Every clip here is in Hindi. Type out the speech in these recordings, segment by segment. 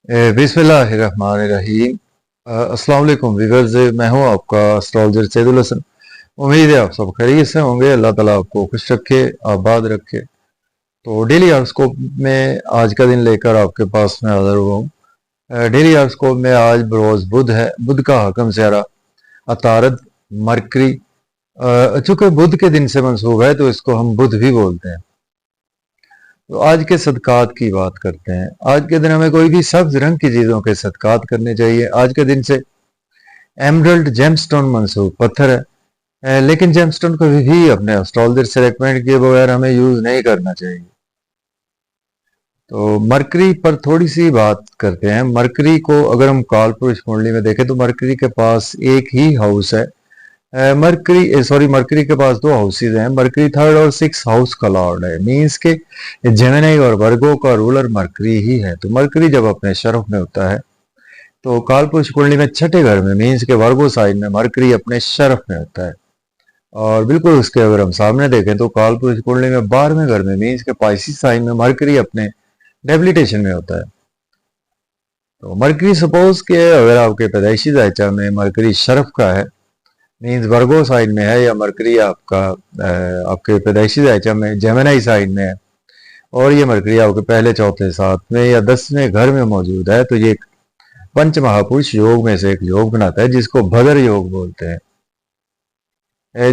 बिस्मिल्लाहिर्रहमानिर्रहीम। अस्सलाम वालेकुम व्यूअर्स, मैं हूं आपका एस्ट्रोलॉजर सैदुल हसन। उम्मीद है आप सब खैरियत से होंगे। अल्लाह ताला आपको खुश रखे, आबाद रखे। तो डेली हॉरोस्कोप में आज का दिन लेकर आपके पास मैं हाजिर हुआ हूँ। डेली हॉरोस्कोप में आज रोज बुध है। बुध का हकम स्यारा अतारद, मरकरी। चूंकि बुध के दिन से मंसूब है तो इसको हम बुध भी बोलते हैं। तो आज के सदकात की बात करते हैं। आज के दिन हमें कोई भी सब्ज रंग की चीजों के सदकात करने चाहिए। आज के दिन से एमरल्ड जेमस्टोन मंसूब पत्थर है। लेकिन जेमस्टोन को भी अपने एस्ट्रोलजर से रेकमेंड किए बगैर हमें यूज नहीं करना चाहिए। तो मरकरी पर थोड़ी सी बात करते हैं। मरकरी को अगर हम काल पुरुष कुंडली में देखें तो मरकरी के पास एक ही हाउस है। मरकरी के पास दो हाउसेज हैं। मरकरी थर्ड और सिक्स हाउस का लॉर्ड है। मीन्स के जेमिनी और वर्गो का रूलर मरकरी ही है। तो मरकरी जब अपने शरफ में होता है तो कालपुरुष कुंडली में छठे घर में मीन्स के वर्गो साइन में मरकरी अपने शरफ में होता है। और बिल्कुल उसके अगर हम सामने देखें तो कालपुरुष कुंडली में 12वें घर में मीन्स के पाइसिस साइन में मरकरी अपने डेबिलिटेशन में होता है। तो मरकरी सपोज के अगर आपके पैदाइशी दायचा में मरकरी शरफ का है, मीन्स वर्गो साइन में है, या मरकरी आपका आपके पैदाइशी दायचा में जेमिनी साइन में है और ये मरकरी आपके पहले, चौथे, सातवें या 10वें घर में मौजूद है, तो ये एक पंच महापुरुष योग में से एक योग बनाता है जिसको भदर योग बोलते हैं।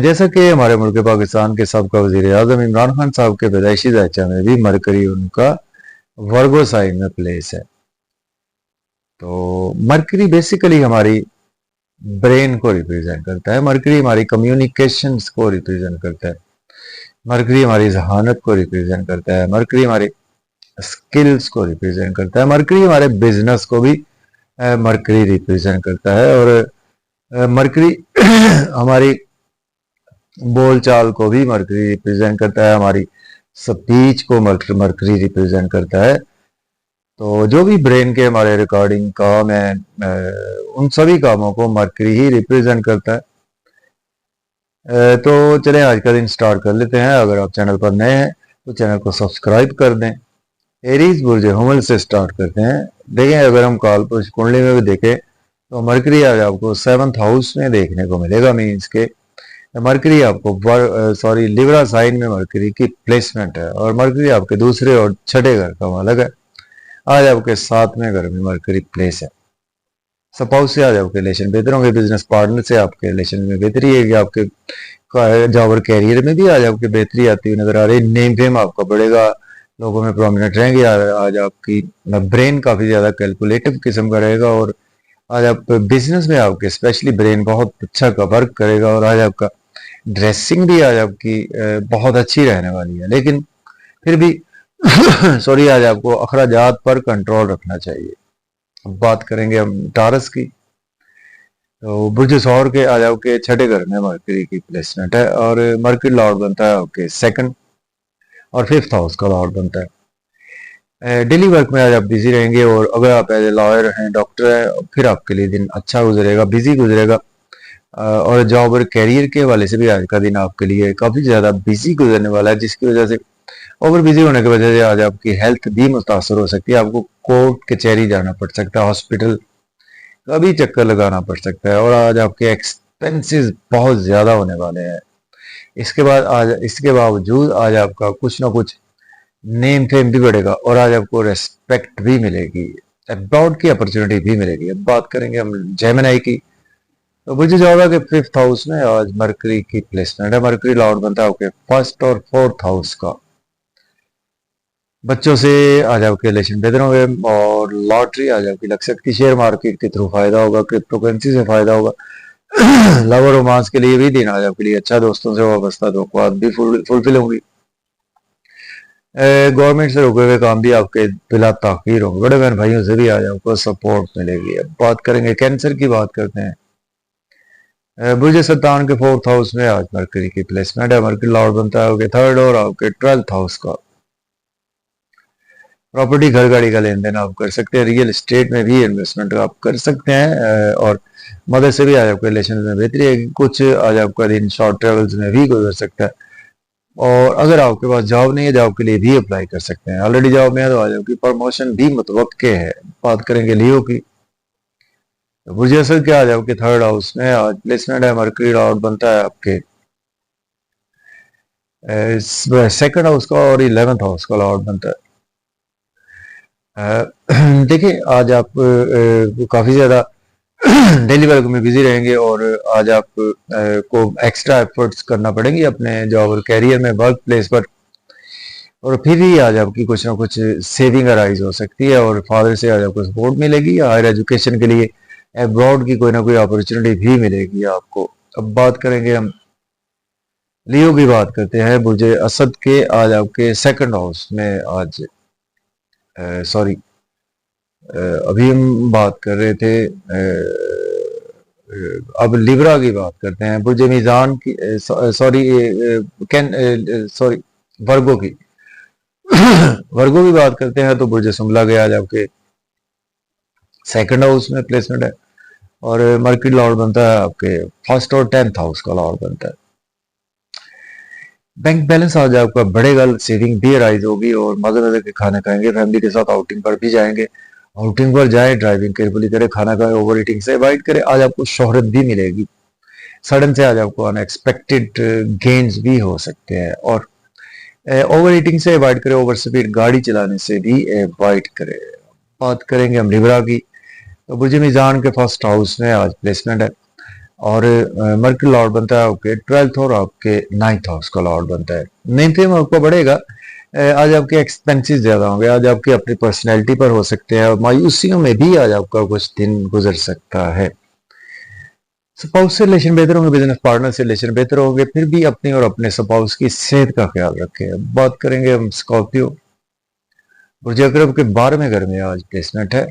जैसा कि हमारे मुल्क पाकिस्तान के सबका वजीर आजम इमरान खान साहब के पैदाइशी दायचा में भी मरकरी उनका वर्गो साइन में प्लेस है। तो मरकरी बेसिकली हमारी ब्रेन को रिप्रेजेंट करता है। मरकरी हमारी कम्युनिकेशंस को रिप्रेजेंट करता है। मरकरी हमारी जहानत को रिप्रेजेंट करता है। मरकरी हमारे स्किल्स को रिप्रेजेंट करता है। मरकरी हमारे बिजनेस को भी मरकरी रिप्रेजेंट करता है। और मरकरी हमारी बोलचाल को भी मरकरी रिप्रेजेंट करता है। हमारी स्पीच को मरकरी रिप्रेजेंट करता है। तो जो भी ब्रेन के हमारे रिकॉर्डिंग काम है, उन सभी कामों को मरकरी ही रिप्रेजेंट करता है। तो चलें आज का दिन स्टार्ट कर लेते हैं। अगर आप चैनल पर नए हैं तो चैनल को सब्सक्राइब कर दें। एरीज बुर्ज हमल से स्टार्ट करते हैं। देखें अगर हम काल पुरुष कुंडली में भी देखें तो मरकरी आज आपको 7th हाउस में देखने को मिलेगा। मीन्स के मरकरी आपको लिब्रा साइन में मरकरी की प्लेसमेंट है और मरकरी आपके दूसरे और छठे घर का मालक है। आज आपके 7वें घर में मरकरी प्लेस है। स्पाउस से आज आपके रिलेशन बेहतर होंगे। बिजनेस पार्टनर से आपके रिलेशन में बेहतरी है। आपके जॉब और कैरियर में भी आज आपकी बेहतरी आती हुई नजर आ रही है। नेम फेम आपका बढ़ेगा, लोगों में प्रोमिनेंट रहेंगे। आज आपकी ब्रेन काफी ज्यादा कैलकुलेटिव किस्म का रहेगा और आज आप बिजनेस में आपके स्पेशली ब्रेन बहुत अच्छा का वर्क करेगा। और आज आपका ड्रेसिंग भी आज आपकी बहुत अच्छी रहने वाली है। लेकिन फिर भी आज आपको अखराजात पर कंट्रोल रखना चाहिए। अब बात करेंगे हम टारस की। तो बुर्ज सौर के आज आपके छठे घर में मरकरी की प्लेसमेंट है और मरकरी लॉर्ड बनता है आपके 2nd और 5th हाउस का लॉर्ड बनता है। डेली वर्क में आज आप बिजी रहेंगे और अगर आप एज ए लॉयर हैं, डॉक्टर हैं, फिर आपके लिए दिन अच्छा गुजरेगा, बिजी गुजरेगा। और जॉब और कैरियर के हवाले से भी आज का दिन आपके लिए काफी ज्यादा बिजी गुजरने वाला है, जिसकी वजह से ओवर बिजी होने की वजह से आज आपकी हेल्थ भी मुतासर हो सकती है। आपको कोर्ट कचहरी जाना पड़ सकता है, हॉस्पिटल का भी चक्कर लगाना पड़ सकता है और आज आपके एक्सपेंसेस बहुत ज्यादा होने वाले हैं। इसके बावजूद आज आपका कुछ ना कुछ नेम फेम भी बढ़ेगा और आज आपको रेस्पेक्ट भी मिलेगी, अब्रॉड की अपॉर्चुनिटी भी मिलेगी। अब बात करेंगे हम जेमिनी की। तो बुर्ज जोड़ा के 5th हाउस में आज मरकरी की प्लेसमेंट है। मरकरी लॉर्ड बनता है आपके 1st और 4th हाउस का। बच्चों से आज आपके रिलेशन बेहतर होंगे और लॉटरी आज आपकी लग सकती है। शेयर मार्केट के थ्रू फायदा होगा, क्रिप्टो करेंसी से फायदा होगा। लव और रोमांस के लिए भी दिन आज आपके लिए अच्छा। दोस्तों से वाबस्ता तवक्कुआत भी फुलफिल होंगी। गवर्नमेंट से रुके हुए काम भी आपके बिला ताखीर होंगे। बड़े बहन भाइयों से भी आज आपको सपोर्ट मिलेगी। अब बात करेंगे कैंसर की। बात करते हैं बुर्ज सरतान के 4th हाउस में आज मरकरी की प्लेसमेंट है। मरकरी लॉर्ड बनता है आपके 3rd और आपके 12th हाउस का। प्रॉपर्टी, घर गाड़ी का लेन देन आप कर सकते हैं। रियल एस्टेट में भी इन्वेस्टमेंट आप कर सकते हैं और मदर से भी आज आपके रिलेशन में बेहतरी है। कुछ आज आपका दिन शॉर्ट ट्रेवल्स में भी गुजर सकता है। और अगर आपके पास जॉब नहीं है, जॉब के लिए भी अप्लाई कर सकते हैं। ऑलरेडी जॉब में है तो आज आपकी प्रमोशन भी मुतवक्के है। बात करेंगे लियो की। तो बुर्ज असद क्या आज आपके थर्ड हाउस में आज प्लेसमेंट है, मरकरी लॉर्ड बनता है आपके सेकंड हाउस का और 11th हाउस का लॉर्ड बनता है। देखिए आज आप काफी ज्यादा डेली वर्क में बिजी रहेंगे और आज आप को एक्स्ट्रा एफर्ट्स करना पड़ेंगे अपने जॉब और कैरियर में, वर्क प्लेस पर। और फिर ही आज आपकी कुछ ना कुछ सेविंग अराइज हो सकती है और फादर से आज आपको सपोर्ट मिलेगी या हायर एजुकेशन के लिए अब्रॉड की कोई ना कोई अपॉर्चुनिटी भी मिलेगी आपको। अब बात करेंगे हम लियो की, बात करते हैं बुर्ज असद के आज आपके सेकंड हाउस में आज सॉरी अभी हम बात कर रहे थे अब लिब्रा की बात करते हैं, बुर्ज मीजान की सॉरी सॉरी वर्गो की वर्गो की बात करते हैं तो बुर्ज सुमला के आज आपके सेकंड हाउस में प्लेसमेंट है और मरकरी लॉर्ड बनता है आपके फर्स्ट और 10th हाउस का लॉर्ड बनता है। बैंक बैलेंस आज आपका बढ़ेगा, सेविंग भी राइज होगी और मजे मजे के खाने खाएंगे, फैमिली के साथ आउटिंग पर भी जाएंगे। आउटिंग पर जाए, ड्राइविंग केयरफुली करें, खाना खाए, ओवर ईटिंग से अवॉइड करें। आज आपको शोहरत भी मिलेगी, सडन से आज आपको अनएक्सपेक्टेड गेन्स भी हो सकते हैं और ओवर ईटिंग से अवॉइड करें, ओवर स्पीड गाड़ी चलाने से भी अवॉइड करें। बात करेंगे हम लिब्रा की, तो बुर्ज मीजान के फर्स्ट हाउस में आज प्लेसमेंट है और मरकरी लॉर्ड बनता है आपके 12th और आपके 9th हाउस का लॉर्ड बनता है। इनकम आपको बढ़ेगा, आज आपके एक्सपेंसेस ज्यादा होंगे, आज आपकी अपनी पर्सनैलिटी पर हो सकते हैं और मायूसियों में भी आज आपका कुछ दिन गुजर सकता है। स्पाउस से रिलेशन बेहतर होंगे, बिजनेस पार्टनर से रिलेशन बेहतर होंगे, फिर भी अपनी और अपने स्पाउस की सेहत का ख्याल रखें। बात करेंगे हम स्कॉर्पियो, बुर्ज अकरब के 12वें घर में आज प्लेसमेंट है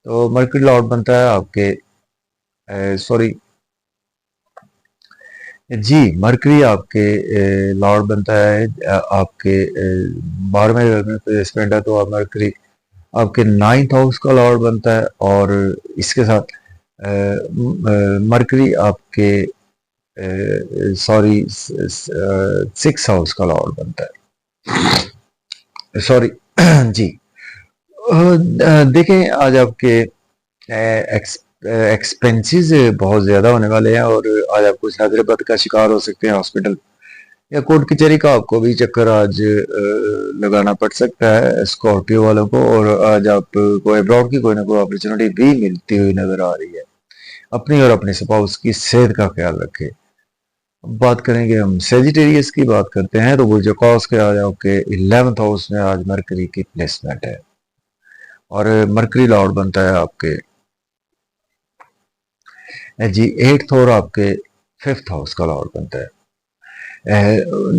तो मरकरी लॉर्ड बनता है आपके सॉरी जी मरकरी आपके लॉर्ड बनता है आपके 12वें घर में प्लेसमेंट है तो आप मरकरी आपके 9th हाउस का लॉर्ड बनता है और इसके साथ मरकरी आपके सॉरी 6th हाउस का लॉर्ड बनता है सॉरी जी। देखें आज आपके एक्सपेंसेस बहुत ज्यादा होने वाले हैं और आज आप कुछ नजर बद का शिकार हो सकते हैं, हॉस्पिटल या कोर्ट कचहरी का आपको भी चक्कर आज लगाना पड़ सकता है स्कॉर्पियो वालों को और आज आपको अब्रॉड की कोई ना कोई अपॉर्चुनिटी भी मिलती हुई नजर आ रही है। अपनी और अपने स्पाउस की सेहत का ख्याल रखें। बात करेंगे हम सेजिटेरियस की, बात करते हैं तो बुर्ज कॉस के आज आपके 11th हाउस में आज मरकरी की प्लेसमेंट है और मरकरी लॉर्ड बनता है आपके जी 8th और आपके 5th हाउस का लॉर्ड बनता है।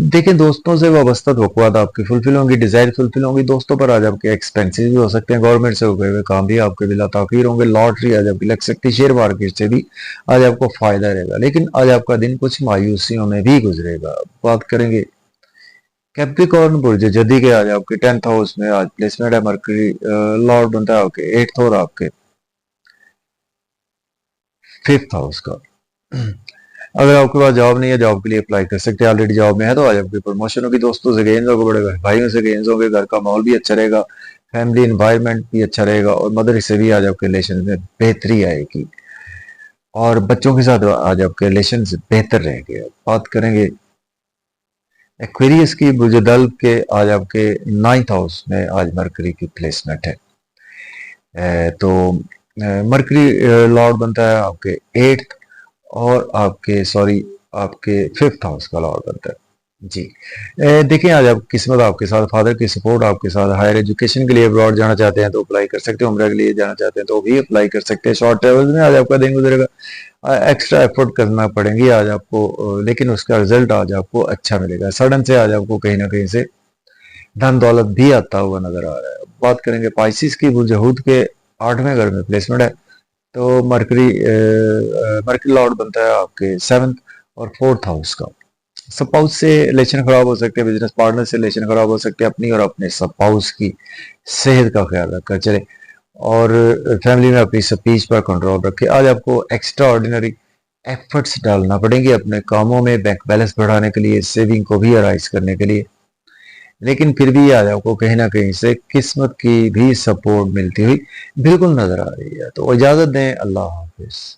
देखें दोस्तों से वाबस्ता तवक्कुआत आपकी फुलफिल होंगी, डिजायर फुलफिल होंगी, दोस्तों पर आज आपके एक्सपेंसेस भी हो सकते हैं, गवर्नमेंट से हुए हुए काम भी आपके बिला ताखीर होंगे, लॉटरी आज आपकी लग सकती है, शेयर मार्केट से भी आज आपको फायदा रहेगा, लेकिन आज आपका दिन कुछ मायूसियों में भी गुजरेगा। बात करेंगे कैप्रिकॉर्न, बुर्ज जदी के आज आपके 10th हाउस में आज प्लेसमेंट है, मरकरी लॉर्ड बनता है आपके 8th और आपके 5th हाउस का। अगर आपके पास जॉब नहीं है, जॉब के लिए अप्लाई कर सकते हैं, ऑलरेडी जॉब में है तो आज आपकी प्रमोशन होगी, दोस्तों से गेंस होंगे, बड़े भाइयों से गेंस होंगे, घर का माहौल भी अच्छा रहेगा, फैमिली एनवायरनमेंट भी अच्छा रहेगा और मदर से भी आज आपके रिलेशन में बेहतरी आएगी और बच्चों के साथ आज आपके रिलेशन बेहतर रहेंगे। बात करेंगे एक्वेरियस की, बुर्ज दल्ब के आज आपके 9th हाउस में आज मरकरी की प्लेसमेंट है तो मरकरी लॉर्ड बनता है आपके 8th और आपके सॉरी आपके 5th हाउस का लॉर्ड बनता है जी। देखिए आज आप किस्मत आपके साथ, फादर की सपोर्ट आपके साथ, हायर एजुकेशन के लिए अब्रॉड जाना चाहते हैं तो अप्लाई कर सकते हैं, उम्र के लिए जाना चाहते हैं तो भी अप्लाई कर सकते हैं, शॉर्ट ट्रेवल में आज आपका दिन गुजरेगा, एक्स्ट्रा एफर्ट करना पड़ेंगी आज आपको, लेकिन उसका रिजल्ट आज आपको अच्छा मिलेगा, सडन से आज आपको कहीं ना कहीं से धन दौलत भी आता हुआ नजर आ रहा है। बात करेंगे पाइसिस की, बुर्ज हूद के 8वें घर में प्लेसमेंट है तो मरकरी लॉर्ड बनता है आपके 7th और 4th हाउस का। स्पाउस से रिलेशन खराब हो सकते हैं, बिजनेस पार्टनर से रिलेशन खराब हो सकते हैं, अपनी और अपने स्पाउस की सेहत का ख्याल रखकर चले और फैमिली में अपनी स्पीच पर कंट्रोल रखें। आज आपको एक्स्ट्रा ऑर्डिनरी एफर्ट्स डालना पड़ेंगे अपने कामों में, बैंक बैलेंस बढ़ाने के लिए, सेविंग को भी अराइज करने के लिए। लेकिन फिर भी आज आपको कहीं ना कहीं से किस्मत की भी सपोर्ट मिलती हुई बिल्कुल नजर आ रही है। तो इजाजत दें, अल्लाह हाफिज।